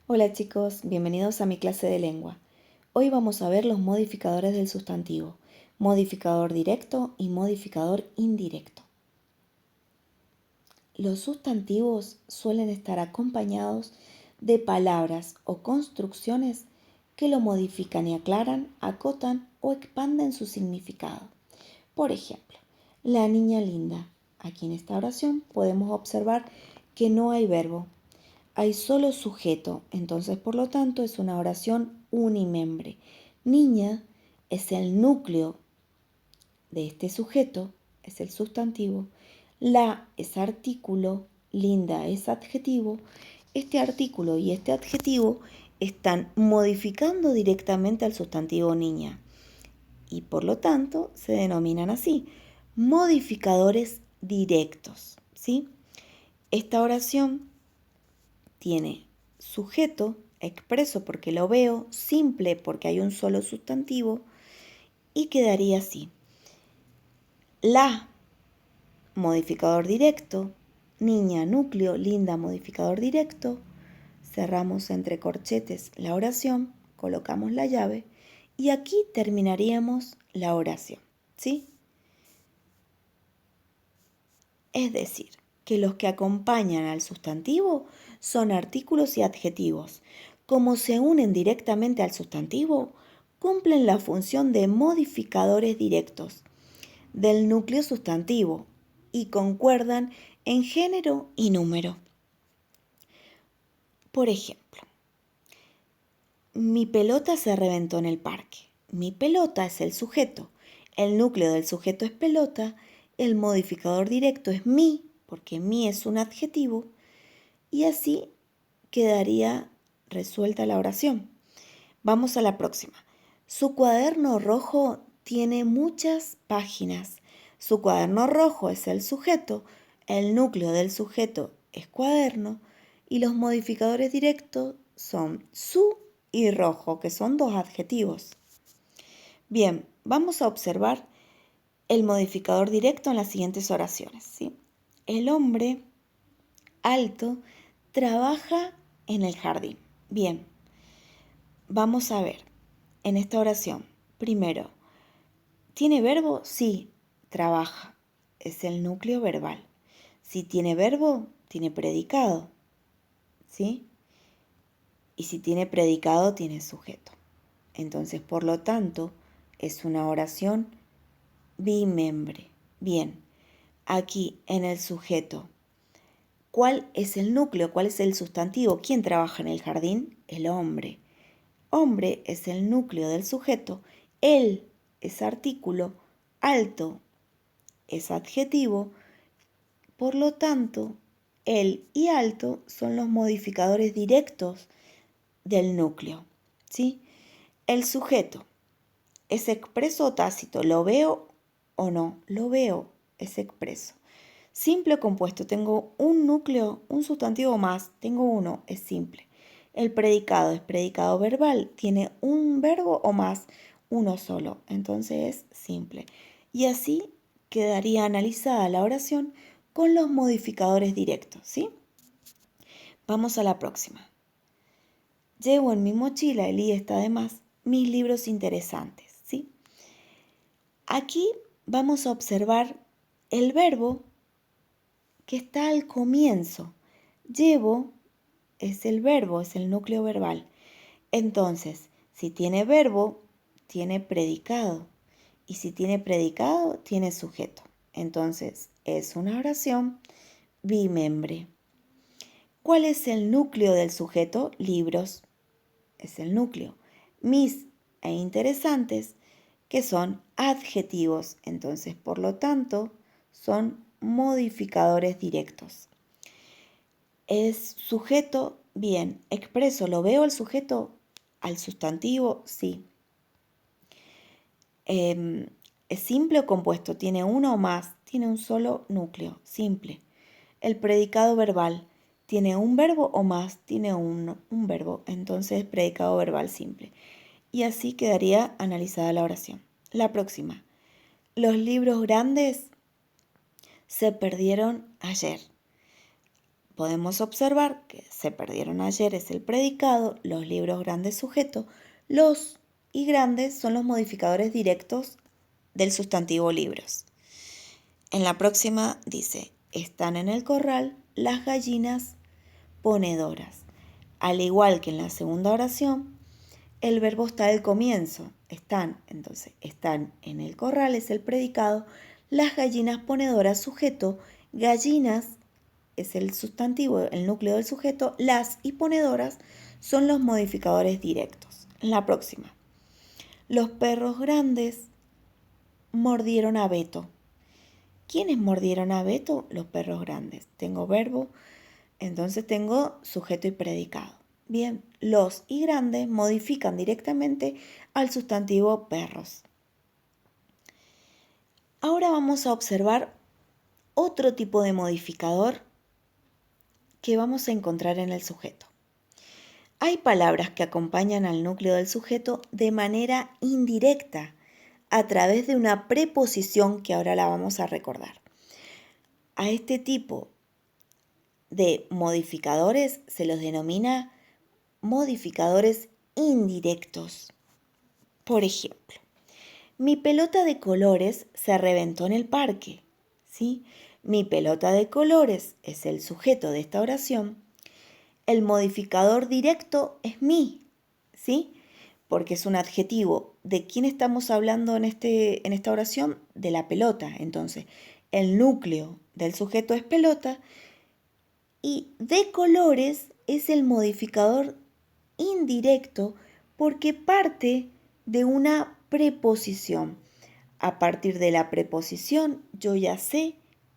Hola chicos, bienvenidos a mi clase de lengua. Hoy vamos a ver los modificadores del sustantivo, modificador directo y modificador indirecto. Los sustantivos suelen estar acompañados de palabras o construcciones que lo modifican y aclaran, acotan o expanden su significado. Por ejemplo, la niña linda. Aquí en esta oración podemos observar que no hay verbo. Hay solo sujeto, entonces por lo tanto es una oración unimembre. Niña es el núcleo de este sujeto, es el sustantivo. La es artículo, linda es adjetivo. Este artículo y este adjetivo están modificando directamente al sustantivo niña y por lo tanto se denominan así, modificadores directos, ¿sí? Esta oración tiene sujeto, expreso porque lo veo, simple porque hay un solo sustantivo y quedaría así. La, modificador directo, niña, núcleo, linda, modificador directo. Cerramos entre corchetes la oración, colocamos la llave y aquí terminaríamos la oración, ¿sí? Es decir, que los que acompañan al sustantivo son artículos y adjetivos. Como se unen directamente al sustantivo, cumplen la función de modificadores directos del núcleo sustantivo y concuerdan en género y número. Por ejemplo, mi pelota se reventó en el parque. Mi pelota es el sujeto. El núcleo del sujeto es pelota. El modificador directo es mi, porque mi es un adjetivo. Y así quedaría resuelta la oración. Vamos a la próxima. Su cuaderno rojo tiene muchas páginas. Su cuaderno rojo es el sujeto. El núcleo del sujeto es cuaderno. Y los modificadores directos son su y rojo, que son dos adjetivos. Bien, vamos a observar el modificador directo en las siguientes oraciones, ¿sí? El hombre alto trabaja en el jardín. Bien, vamos a ver en esta oración. Primero, ¿tiene verbo? Sí, trabaja. Es el núcleo verbal. Si tiene verbo, tiene predicado. ¿Sí? Y si tiene predicado, tiene sujeto. Entonces, por lo tanto, es una oración bimembre. Bien, aquí en el sujeto, ¿cuál es el núcleo? ¿Cuál es el sustantivo? ¿Quién trabaja en el jardín? El hombre. Hombre es el núcleo del sujeto. Él es artículo. Alto es adjetivo. Por lo tanto, él y alto son los modificadores directos del núcleo. ¿Sí? El sujeto es expreso o tácito. ¿Lo veo o no? Lo veo, es expreso. Simple o compuesto, tengo un núcleo, un sustantivo más, tengo uno, es simple. El predicado es predicado verbal, tiene un verbo o más, uno solo, entonces es simple. Y así quedaría analizada la oración con los modificadores directos, ¿sí? Vamos a la próxima. Llevo en mi mochila, el i está de más, mis libros interesantes, ¿sí? Aquí vamos a observar el verbo que está al comienzo. Llevo es el verbo, es el núcleo verbal. Entonces, si tiene verbo, tiene predicado. Y si tiene predicado, tiene sujeto. Entonces, es una oración bimembre. ¿Cuál es el núcleo del sujeto? Libros. Es el núcleo. Mis e interesantes, que son adjetivos. Entonces, por lo tanto, son modificadores directos. ¿Es sujeto? Bien. Expreso, ¿lo veo el sujeto? Al sustantivo, sí. ¿Es simple o compuesto? ¿Tiene uno o más? Tiene un solo núcleo, simple. El predicado verbal, ¿tiene un verbo o más? Tiene un verbo, entonces predicado verbal simple. Y así quedaría analizada la oración. La próxima. Los libros grandes se perdieron ayer. podemos observar que se perdieron ayer es el predicado, los libros grandes sujeto, los y grandes son los modificadores directos del sustantivo libros. En la próxima dice, están en el corral las gallinas ponedoras. Al igual que en la segunda oración, el verbo está al comienzo. Entonces, están en el corral es el predicado, las gallinas ponedoras sujeto, gallinas es el sustantivo, el núcleo del sujeto, las y ponedoras son los modificadores directos. En la próxima, los perros grandes mordieron a Beto. ¿Quiénes mordieron a Beto? Los perros grandes. Tengo verbo, entonces tengo sujeto y predicado. Bien, los y grandes modifican directamente al sustantivo perros. Ahora vamos a observar otro tipo de modificador que vamos a encontrar en el sujeto. Hay palabras que acompañan al núcleo del sujeto de manera indirecta a través de una preposición que ahora la vamos a recordar. A este tipo de modificadores se los denomina modificadores indirectos. Por ejemplo, mi pelota de colores se reventó en el parque. ¿Sí? Mi pelota de colores es el sujeto de esta oración. El modificador directo es mi, ¿sí? Porque es un adjetivo. ¿De quién estamos hablando en esta oración? De la pelota. Entonces, el núcleo del sujeto es pelota y de colores es el modificador indirecto porque parte de una preposición. A partir de la preposición yo ya sé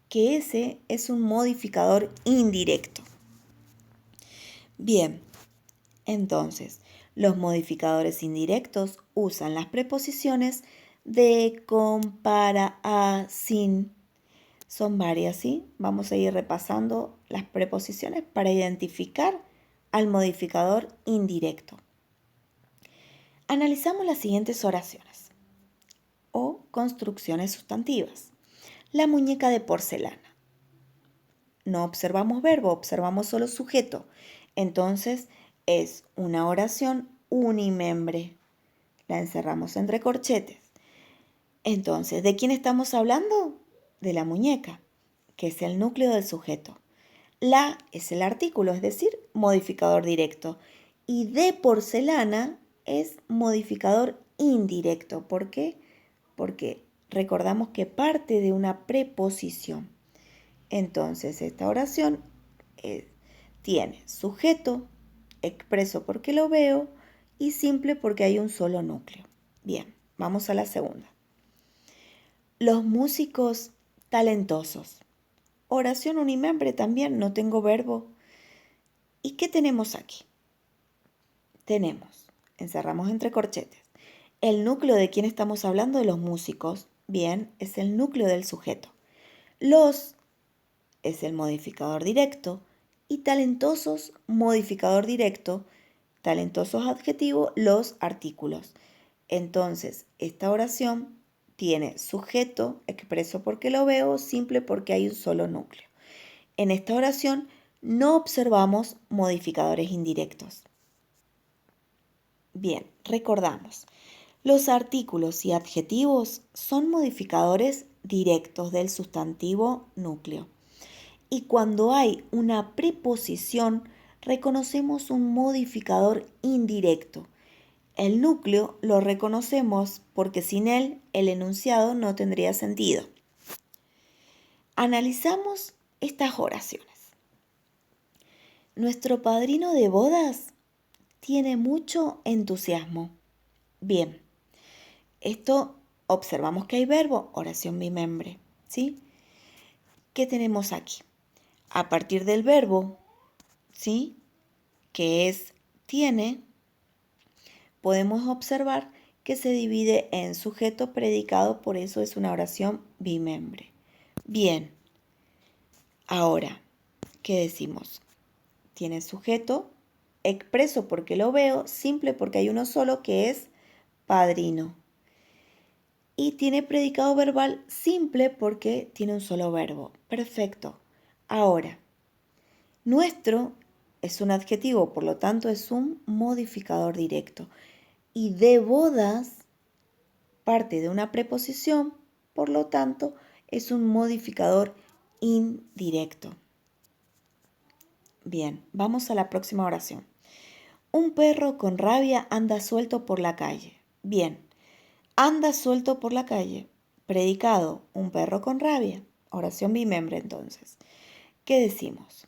que ese es un modificador indirecto. Bien, entonces los modificadores indirectos usan las preposiciones de, con, para, a, sin. Son varias, ¿sí? Vamos a ir repasando las preposiciones para identificar al modificador indirecto. Analizamos las siguientes oraciones o construcciones sustantivas. La muñeca de porcelana. No observamos verbo, observamos solo sujeto. Entonces es una oración unimembre. La encerramos entre corchetes. Entonces, ¿de quién estamos hablando? De la muñeca, que es el núcleo del sujeto. La es el artículo, es decir, modificador directo. Y de porcelana es modificador indirecto. ¿Por qué? Porque recordamos que parte de una preposición. Entonces, esta oración tiene sujeto, expreso porque lo veo y simple porque hay un solo núcleo. Bien, vamos a la segunda. Los músicos talentosos. Oración unimembre también, no tengo verbo. ¿Y qué tenemos aquí? Tenemos, encerramos entre corchetes, el núcleo de quién estamos hablando, de los músicos. Bien, es el núcleo del sujeto. Los es el modificador directo y talentosos, modificador directo, talentosos adjetivo, los artículos. Entonces, esta oración tiene sujeto, expreso porque lo veo, simple porque hay un solo núcleo. En esta oración no observamos modificadores indirectos. Bien, recordamos. Los artículos y adjetivos son modificadores directos del sustantivo núcleo. Y cuando hay una preposición, reconocemos un modificador indirecto. El núcleo lo reconocemos porque sin él el enunciado no tendría sentido. Analizamos estas oraciones. Nuestro padrino de bodas tiene mucho entusiasmo. Bien, esto observamos que hay verbo, oración bimembre, ¿sí? ¿Qué tenemos aquí? A partir del verbo, ¿sí? Que es tiene, podemos observar que se divide en sujeto predicado, por eso es una oración bimembre. Bien, ahora, ¿qué decimos? Tiene sujeto, expreso porque lo veo, simple porque hay uno solo que es padrino. Y tiene predicado verbal simple porque tiene un solo verbo. Perfecto. Ahora, Nuestro es un adjetivo, por lo tanto es un modificador directo. Y de bodas parte de una preposición, por lo tanto es un modificador indirecto. Bien, vamos a la próxima oración. Un perro con rabia anda suelto por la calle. Bien, anda suelto por la calle. Predicado, un perro con rabia. Oración bimembre entonces. ¿Qué decimos?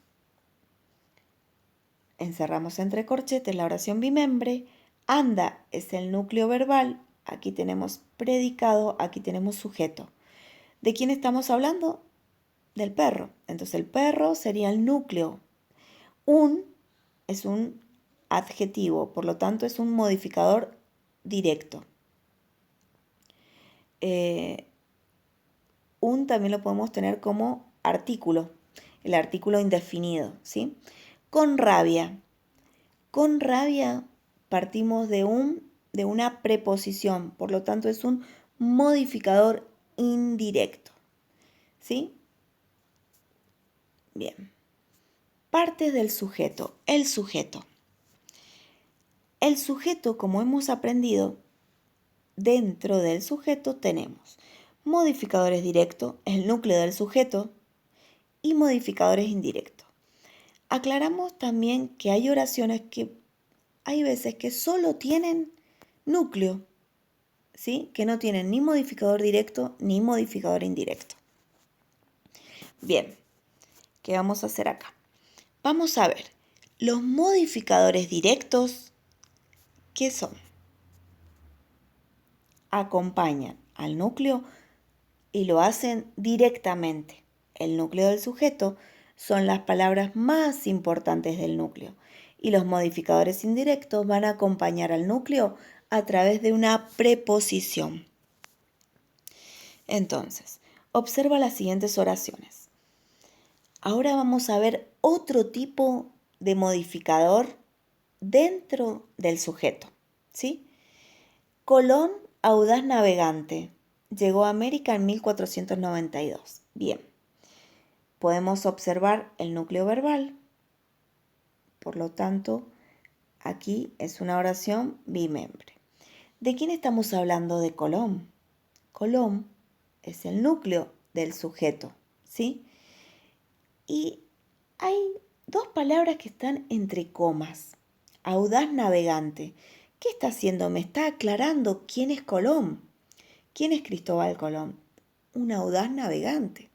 Encerramos entre corchetes la oración bimembre. Anda es el núcleo verbal. Aquí tenemos predicado, aquí tenemos sujeto. ¿De quién estamos hablando? Del perro. Entonces el perro sería el núcleo. Un es un adjetivo, por lo tanto es un modificador directo. Un también lo podemos tener como artículo, el artículo indefinido, ¿sí? Con rabia. Con rabia partimos de una preposición, por lo tanto es un modificador indirecto, ¿sí? Bien. Partes del sujeto. El sujeto. El sujeto, como hemos aprendido, dentro del sujeto tenemos modificadores directos, el núcleo del sujeto, y modificadores indirectos. Aclaramos también que hay oraciones que hay veces que solo tienen núcleo, ¿sí? Que no tienen ni modificador directo ni modificador indirecto. Bien, ¿qué vamos a hacer acá? Vamos a ver, los modificadores directos, ¿qué son? Acompañan al núcleo y lo hacen directamente. El núcleo del sujeto son las palabras más importantes del núcleo y los modificadores indirectos van a acompañar al núcleo a través de una preposición. Entonces, observa las siguientes oraciones. Ahora vamos a ver otro tipo de modificador dentro del sujeto, ¿sí? Colón, audaz navegante, llegó a América en 1492. Bien, podemos observar el núcleo verbal, por lo tanto, aquí es una oración bimembre. ¿De quién estamos hablando? De Colón. Colón es el núcleo del sujeto, ¿sí? Y hay dos palabras que están entre comas. Audaz navegante. ¿Qué está haciendo? Me está aclarando quién es Colón. ¿Quién es Cristóbal Colón? Un audaz navegante.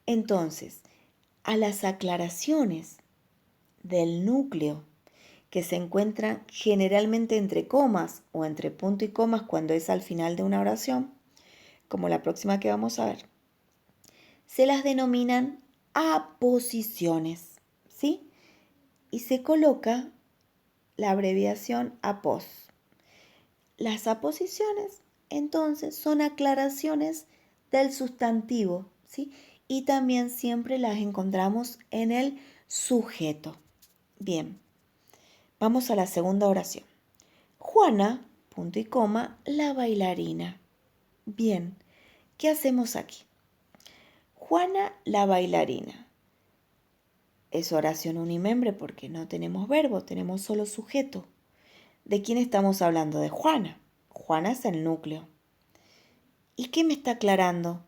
Entonces, a las aclaraciones del núcleo que se encuentran generalmente entre comas o entre punto y comas cuando es al final de una oración, como la próxima que vamos a ver, se las denominan aposiciones, ¿sí? Y se coloca la abreviación apos. Las aposiciones, entonces, son aclaraciones del sustantivo, ¿sí? Y también siempre las encontramos en el sujeto. Bien, vamos a la segunda oración. Juana, punto y coma, la bailarina. Bien, ¿qué hacemos aquí? Juana, la bailarina. Es oración unimembre porque no tenemos verbo, tenemos solo sujeto. ¿De quién estamos hablando? De Juana. Juana es el núcleo. ¿Y qué me está aclarando?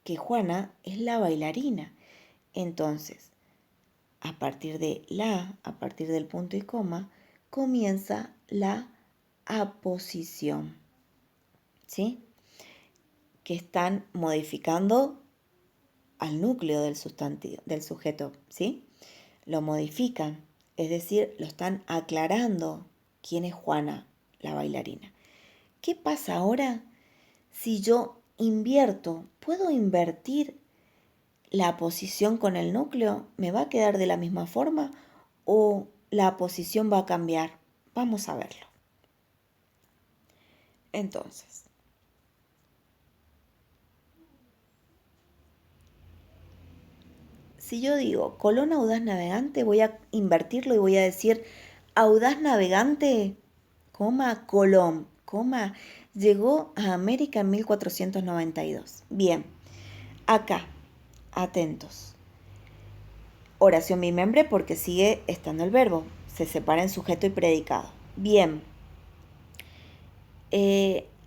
Que Juana es la bailarina. Entonces, a partir del punto y coma, comienza la aposición, ¿sí? Que están modificando al núcleo del sustantivo, del sujeto, ¿sí? Lo modifican, es decir, lo están aclarando quién es Juana, la bailarina. ¿Qué pasa ahora si yo invierto? ¿Puedo invertir la posición con el núcleo? ¿Me va a quedar de la misma forma o la posición va a cambiar? Vamos a verlo. Entonces, si yo digo Colón audaz navegante, voy a invertirlo y voy a decir audaz navegante, coma, Colón, coma, llegó a América en 1492. Bien, acá, atentos. Oración bimembre porque sigue estando el verbo. Se separa en sujeto y predicado. Bien.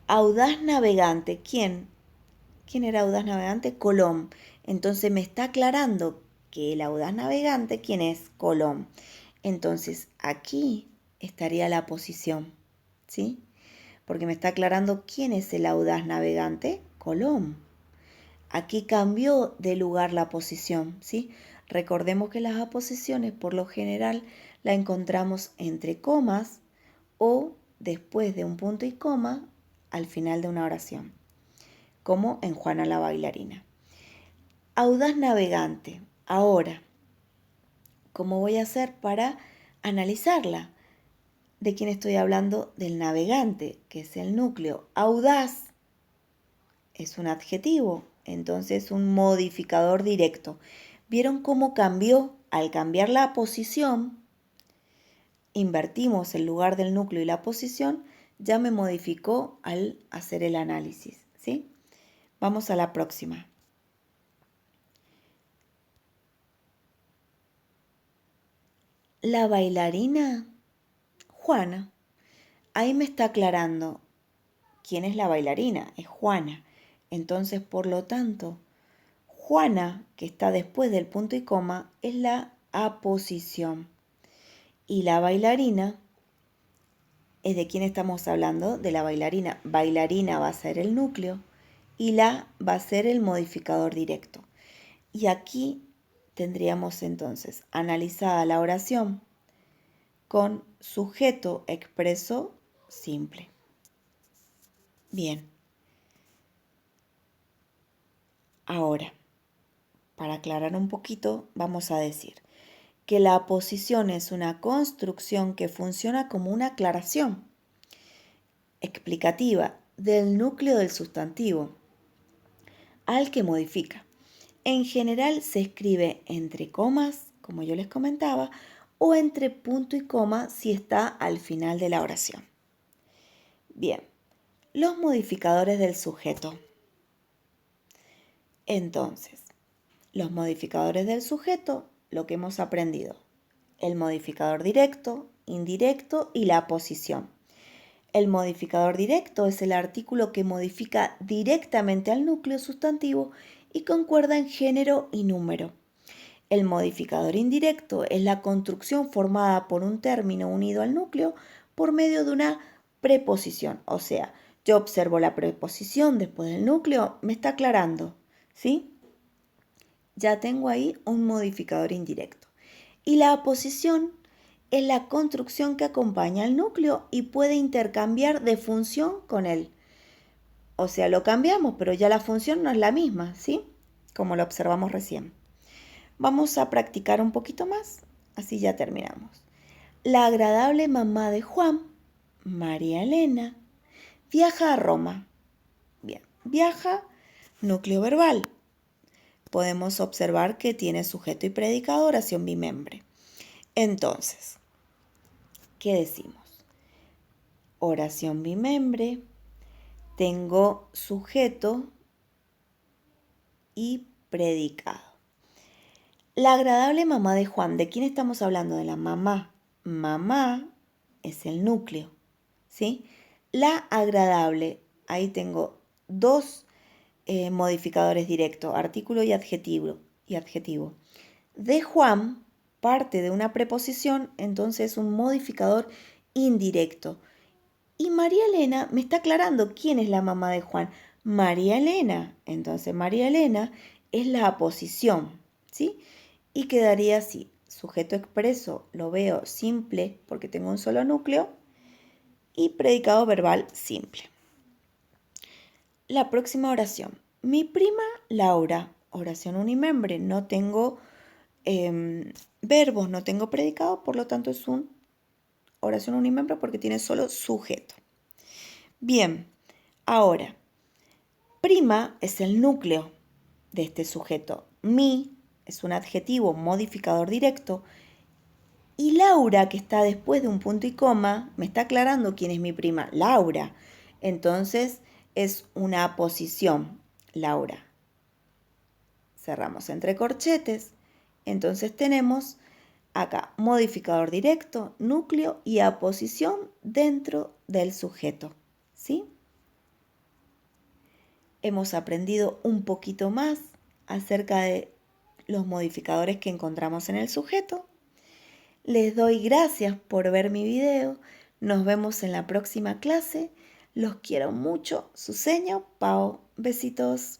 Audaz navegante. ¿Quién? ¿Quién era audaz navegante? Colón. Entonces me está aclarando que el audaz navegante, ¿quién es? Colón. Entonces aquí estaría la posición, ¿sí? Porque me está aclarando quién es el audaz navegante. Colón. Aquí cambió de lugar la posición, ¿sí? Recordemos que las aposiciones por lo general la encontramos entre comas o después de un punto y coma al final de una oración, como en Juana la bailarina. Audaz navegante. Ahora, ¿cómo voy a hacer para analizarla? ¿De quién estoy hablando? Del navegante, que es el núcleo. Audaz es un adjetivo, entonces un modificador directo. ¿Vieron cómo cambió? Al cambiar la posición, invertimos el lugar del núcleo y la posición, ya me modificó al hacer el análisis, ¿sí? Vamos a la próxima. La bailarina Juana. Ahí me está aclarando quién es la bailarina, es Juana. Entonces, por lo tanto, Juana, que está después del punto y coma, es la aposición. Y la bailarina, ¿es de quién estamos hablando? De la bailarina. Bailarina va a ser el núcleo y la va a ser el modificador directo. Y aquí tendríamos entonces analizada la oración con sujeto expreso simple. Bien. Ahora, para aclarar un poquito, vamos a decir que la aposición es una construcción que funciona como una aclaración explicativa del núcleo del sustantivo al que modifica. En general se escribe entre comas, como yo les comentaba, o entre punto y coma si está al final de la oración. Bien, los modificadores del sujeto. Entonces, los modificadores del sujeto, lo que hemos aprendido, el modificador directo, indirecto y la posición. El modificador directo es el artículo que modifica directamente al núcleo sustantivo y concuerda en género y número. El modificador indirecto es la construcción formada por un término unido al núcleo por medio de una preposición. O sea, yo observo la preposición después del núcleo, me está aclarando, ¿sí? Ya tengo ahí un modificador indirecto. Y la aposición es la construcción que acompaña al núcleo y puede intercambiar de función con él. O sea, lo cambiamos, pero ya la función no es la misma, ¿sí? Como lo observamos recién. Vamos a practicar un poquito más, así ya terminamos. La agradable mamá de Juan, María Elena, viaja a Roma. Bien, viaja, núcleo verbal. Podemos observar que tiene sujeto y predicado, oración bimembre. Entonces, ¿qué decimos? Oración bimembre, tengo sujeto y predicado. La agradable mamá de Juan, ¿de quién estamos hablando? De la mamá. Mamá es el núcleo, ¿sí? La agradable, ahí tengo dos modificadores directos, artículo y adjetivo. De Juan, parte de una preposición, entonces un modificador indirecto. Y María Elena me está aclarando quién es la mamá de Juan. María Elena. Entonces María Elena es la aposición, ¿sí? Y quedaría así. Sujeto expreso lo veo simple porque tengo un solo núcleo y predicado verbal simple. La próxima oración. Mi prima Laura. Oración unimembre. No tengo verbos, no tengo predicado, por lo tanto es una oración unimembre porque tiene solo sujeto. Bien, ahora, prima es el núcleo de este sujeto. Mi es un adjetivo modificador directo. Y Laura, que está después de un punto y coma, me está aclarando quién es mi prima. Laura. Entonces es una aposición. Laura. Cerramos entre corchetes. Entonces tenemos acá modificador directo, núcleo y aposición dentro del sujeto, ¿sí? Hemos aprendido un poquito más acerca de los modificadores que encontramos en el sujeto. Les doy gracias por ver mi video. Nos vemos en la próxima clase. Los quiero mucho. Su seño, Pau. Besitos.